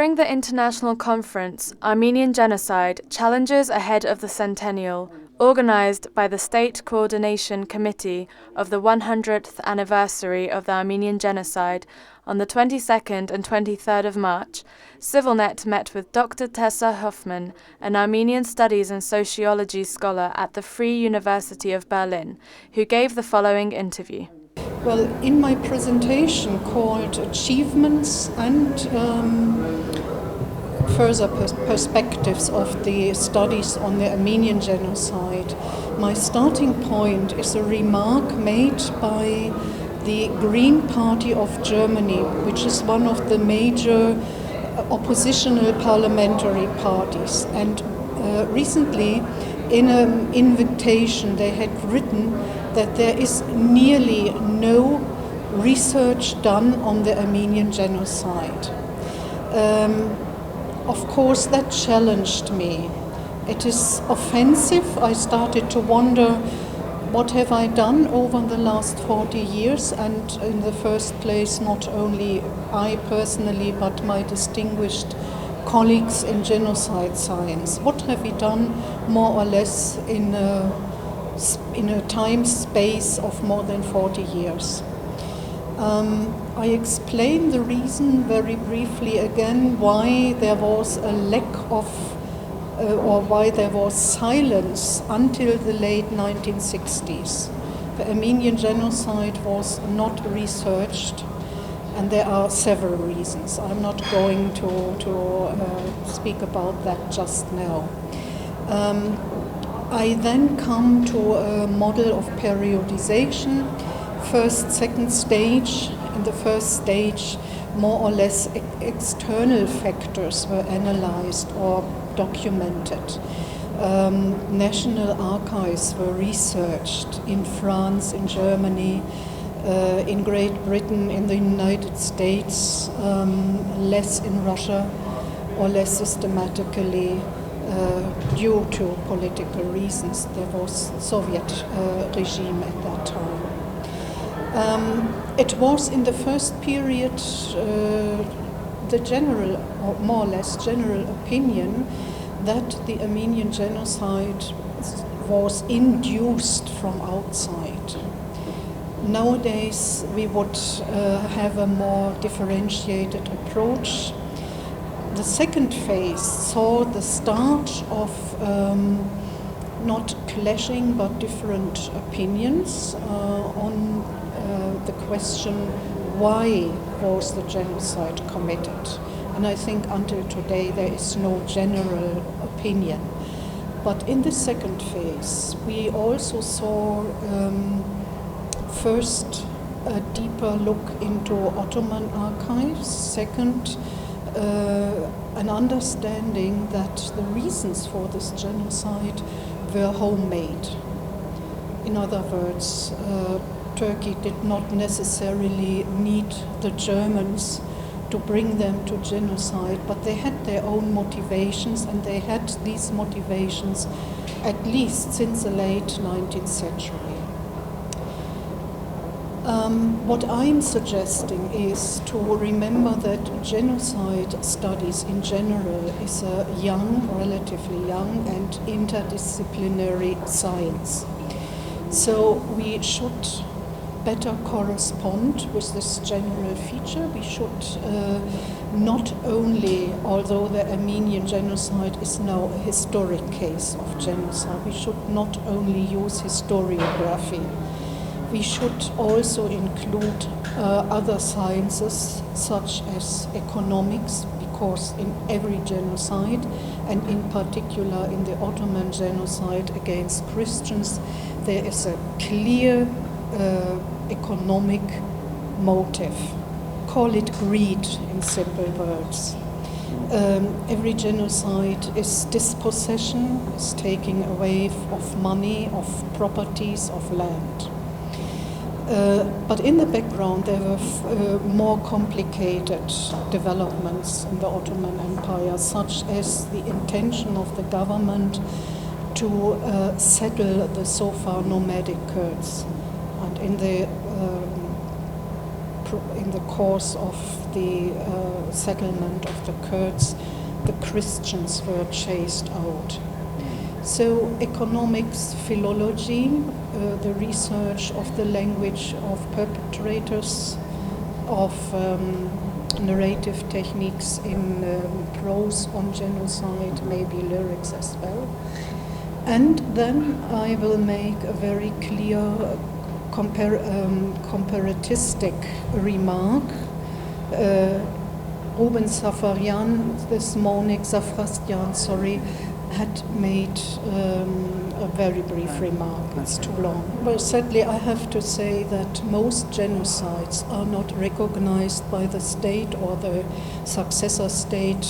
During the international conference, Armenian Genocide, Challenges Ahead of the Centennial, organized by the State Coordination Committee of the 100th anniversary of the Armenian Genocide on the 22nd and 23rd of March, CivilNet met with Dr. Tessa Hofmann, an Armenian Studies and Sociology scholar at the Free University of Berlin, who gave the following interview. Well, in my presentation called Achievements and Further Perspectives of the Studies on the Armenian Genocide, my starting point is a remark made by the Green Party of Germany, which is one of the major oppositional parliamentary parties. And recently, in an invitation, they had written that there is nearly no research done on the Armenian Genocide. Of course, that challenged me. It is offensive. I started to wonder, what have I done over the last 40 years? And in the first place, not only I personally, but my distinguished colleagues in genocide science. What have we done more or less in a time space of more than 40 years? I explain the reason very briefly again why there was a lack of or why there was silence until the late 1960s. The Armenian genocide was not researched, and there are several reasons. I'm not going to speak about that just now. I then come to a model of periodization, first, second stage. In the first stage, more or less external factors were analyzed or documented. National archives were researched in France, in Germany, in Great Britain, in the United States, less in Russia, or less systematically due to political reasons. There was Soviet regime at that time. It was in the first period the general, or more or less general opinion that the Armenian genocide was induced from outside. Nowadays we would have a more differentiated approach. The second phase saw the start of not clashing but different opinions on the question, why was the genocide committed? And I think until today there is no general opinion. But in the second phase, we also saw first a deeper look into Ottoman archives, second an understanding that the reasons for this genocide were homemade. In other words, Turkey did not necessarily need the Germans to bring them to genocide, but they had their own motivations, and they had these motivations at least since the late 19th century. What I'm suggesting is to remember that genocide studies in general is a young, relatively young, and interdisciplinary science. So we should better correspond with this general feature. We should not only, although the Armenian genocide is now a historic case of genocide, we should not only use historiography. We should also include other sciences such as economics, because in every genocide, and in particular in the Ottoman genocide against Christians, there is a clear economic motive. Call it greed in simple words. Every genocide is dispossession, is taking away of money, of properties, of land. But in the background there were more complicated developments in the Ottoman Empire, such as the intention of the government to settle the so far nomadic Kurds. And in the in the course of the settlement of the Kurds, the Christians were chased out. So economics, philology, the research of the language of perpetrators, of narrative techniques in prose on genocide, maybe lyrics as well. And then I will make a very clear comparatistic remark. Ruben Safarian, this morning, had made a very brief remark. It's too long. But sadly, I have to say that most genocides are not recognized by the state or the successor state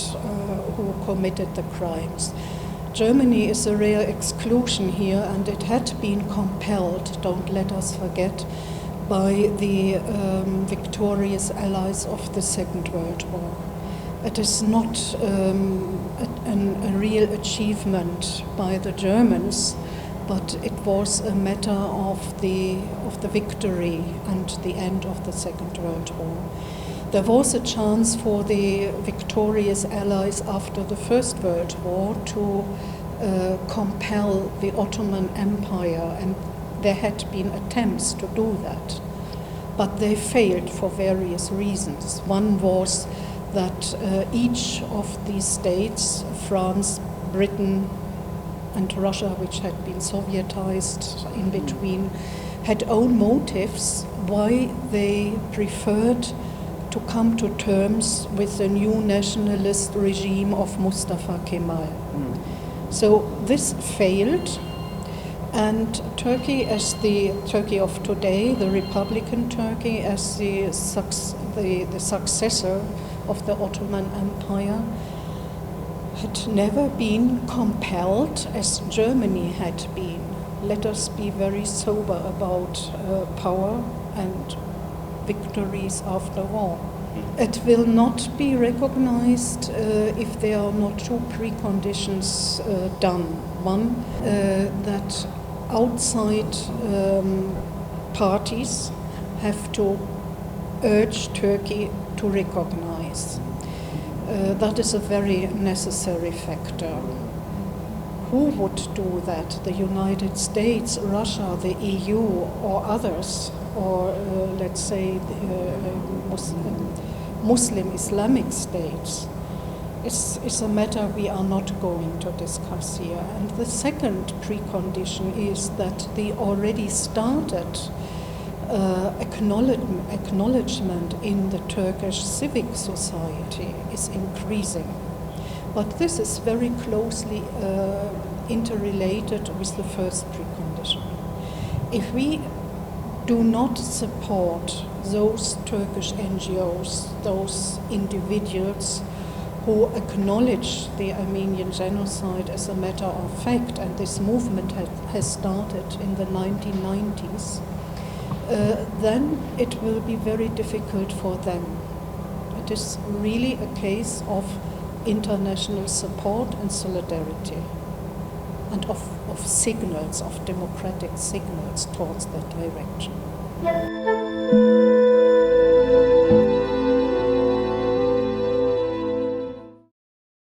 who committed the crimes. Germany is a rare exclusion here, and it had been compelled, don't let us forget, by the victorious allies of the Second World War. It is not a real achievement by the Germans, but it was a matter of the victory and the end of the Second World War. There was a chance for the victorious allies after the First World War to compel the Ottoman Empire, and there had been attempts to do that. But they failed for various reasons. One was that each of these states, France, Britain, and Russia, which had been Sovietized in between, had own motives why they preferred to come to terms with the new nationalist regime of Mustafa Kemal. So this failed, and Turkey, as the Turkey of today, the Republican Turkey, as the successor of the Ottoman Empire, had never been compelled as Germany had been. Let us be very sober about power and victories after war. It will not be recognized if there are not two preconditions done. One, that outside parties have to urge Turkey to recognize. That is a very necessary factor. Who would do that? The United States, Russia, the EU, or others, or let's say Muslim Islamic states? It's a matter we are not going to discuss here. And the second precondition is that the already started acknowledgement in the Turkish civic society is increasing. But this is very closely interrelated with the first precondition. If we do not support those Turkish NGOs, those individuals who acknowledge the Armenian genocide as a matter of fact, and this movement has started in the 1990s, then it will be very difficult for them. It is really a case of international support and solidarity, and of signals, of democratic signals towards that direction.